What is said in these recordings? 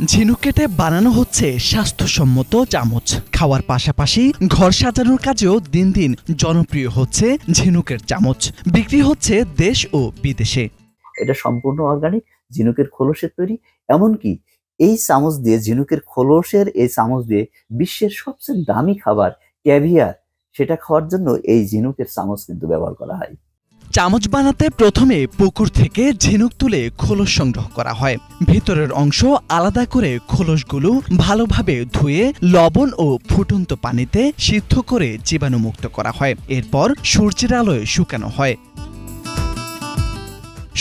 ঝিনুক কেটে বানানো হচ্ছে স্বাস্থ্যসম্মত চামচ। খাওয়ার পাশাপাশি ঘর সাজানোর কাজেও দিন দিন জনপ্রিয় হচ্ছে ঝিনুকের চামচ। বিক্রি হচ্ছে দেশ ও বিদেশে। এটা সম্পূর্ণ অর্গানিক, ঝিনুকের খোলসের তৈরি। এমনকি এই চামচ দিয়ে, ঝিনুকের খোলসের এই চামচ দিয়ে বিশ্বের সবচেয়ে দামি খাবার ক্যাভিয়ার, সেটা খাওয়ার জন্য এই ঝিনুকের চামচ কিন্তু ব্যবহার করা হয়। চামচ বানাতে প্রথমে পুকুর থেকে ঝিনুক তুলে খোলস সংগ্রহ করা হয়। ভিতরের অংশ আলাদা করে খোলসগুলো ভালোভাবে ধুয়ে লবণ ও ফুটন্ত পানিতে সিদ্ধ করে জীবাণুমুক্ত করা হয়। এরপর সূর্যের আলোয় শুকানো হয়।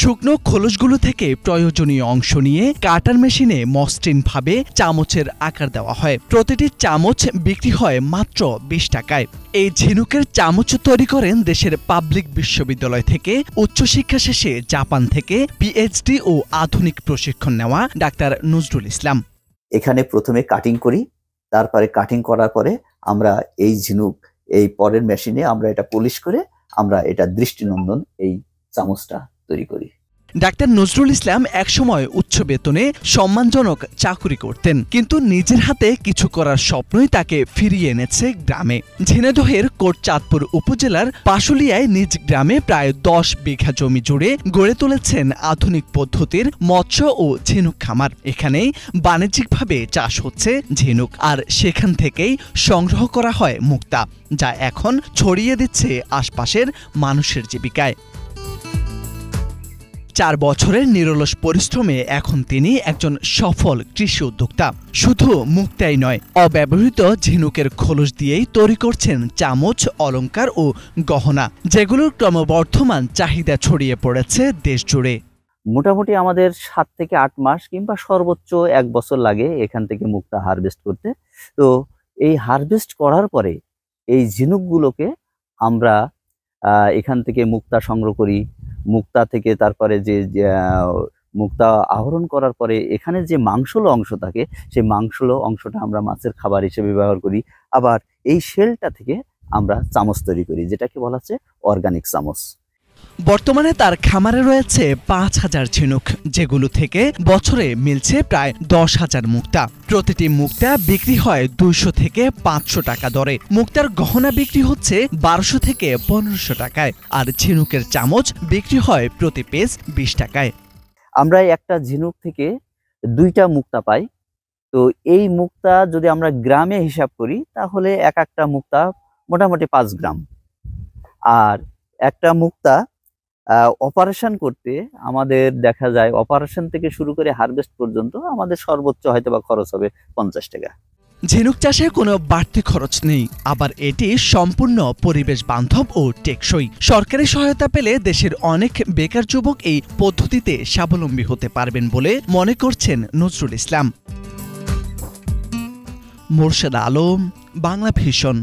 শুকনো খোলসগুলো থেকে প্রয়োজনীয় অংশ নিয়ে কাটার মেশিনে মসৃণভাবে চামচের আকার দেওয়া হয়। প্রতিটি চামচ বিক্রি হয় মাত্র 20 টাকায়। এই ঝিনুকের চামচ তৈরি করেন দেশের পাবলিক বিশ্ববিদ্যালয় থেকে উচ্চশিক্ষা শেষে জাপান থেকে পিএইচডি ও আধুনিক প্রশিক্ষণ নেওয়া ডাক্তার নজরুল ইসলাম। এখানে প্রথমে কাটিং করি, তারপরে কাটিং করার পরে আমরা এই ঝিনুক এই পরের মেশিনে আমরা এটা পলিশ করে আমরা এটা দৃষ্টিনন্দন এই চামচটা তৈরি করি। ডাক্তার নজরুল ইসলাম একসময় উচ্চ বেতনে সম্মানজনক চাকুরি করতেন, কিন্তু নিজের হাতে কিছু করার স্বপ্নই তাকে ফিরিয়ে এনেছে গ্রামে। ঝিনাইদহের কোটচাঁদপুর উপজেলার পাশুলিয়ায় নিজ গ্রামে প্রায় 10 বিঘা জমি জুড়ে গড়ে তুলেছেন আধুনিক পদ্ধতির মৎস্য ও ঝিনুক খামার। এখানেই বাণিজ্যিকভাবে চাষ হচ্ছে ঝিনুক, আর সেখান থেকেই সংগ্রহ করা হয় মুক্তা, যা এখন ছড়িয়ে দিচ্ছে আশপাশের মানুষের জীবিকায়। 4 বছরের নিরলস পরিশ্রমে এখন তিনি একজন সফল কৃষি উদ্যোক্তা। শুধু মুক্তাই নয়, অব্যবহৃত ঝিনুকের খোলস দিয়েই তৈরি করছেন চামচ, অলংকার ও গহনা, যেগুলোর ক্রমবর্ধমান চাহিদা ছড়িয়ে পড়েছে দেশ জুড়ে। মোটামুটি আমাদের 7 থেকে 8 মাস কিংবা সর্বোচ্চ 1 বছর লাগে এখান থেকে মুক্তা হারভেস্ট করতে। তো এই হারভেস্ট করার পরে এই ঝিনুকগুলোকে আমরা এখান থেকে মুক্তা সংগ্রহ করি। মুক্তা থেকে তারপরে যে মুক্তা আহরণ করার পরে এখানে যে মাংসল অংশ থাকে, সেই মাংসল অংশটা আমরা মাছের খাবার হিসেবে ব্যবহার করি। আবার এই শেলটা থেকে আমরা চামচ তৈরি করি, যেটাকে বলা হচ্ছে অর্গানিক চামচ। বর্তমানে তার খামারে রয়েছে 5000 ঝিনুক, যেগুলো থেকে বছরে মিলছে প্রায় 10,000 মুক্তা। প্রতিটি মুক্তা বিক্রি হয় 200 থেকে 500 টাকা দরে। মুক্তার গহনা বিক্রি হচ্ছে 1200 থেকে 1500 টাকায়, আর ঝিনুকের চামচ বিক্রি হয় প্রতি পিস 20 টাকায়। আমরা একটা ঝিনুক থেকে 2টা মুক্তা পাই। তো এই মুক্তা যদি আমরা গ্রামে হিসাব করি তাহলে একটা মুক্তা মোটামুটি 5 গ্রাম। আর একটা মুক্তা অপারেশন করতে আমাদের দেখা যায়, অপারেশন থেকে শুরু করে হারভেস্ট পর্যন্ত আমাদের সর্বোচ্চ হয়তো বা খরচ হবে 50 টাকা। ঝিনুক চাষে কোনো বাড়তি খরচ নেই, আবার এটি সম্পূর্ণ পরিবেশ বান্ধব ও টেকসই। সরকারি সহায়তা পেলে দেশের অনেক বেকার যুবক এই পদ্ধতিতে স্বাবলম্বী হতে পারবেন বলে মনে করছেন নজরুল ইসলাম। মোর্শেদ আলম, বাংলা ভিশন।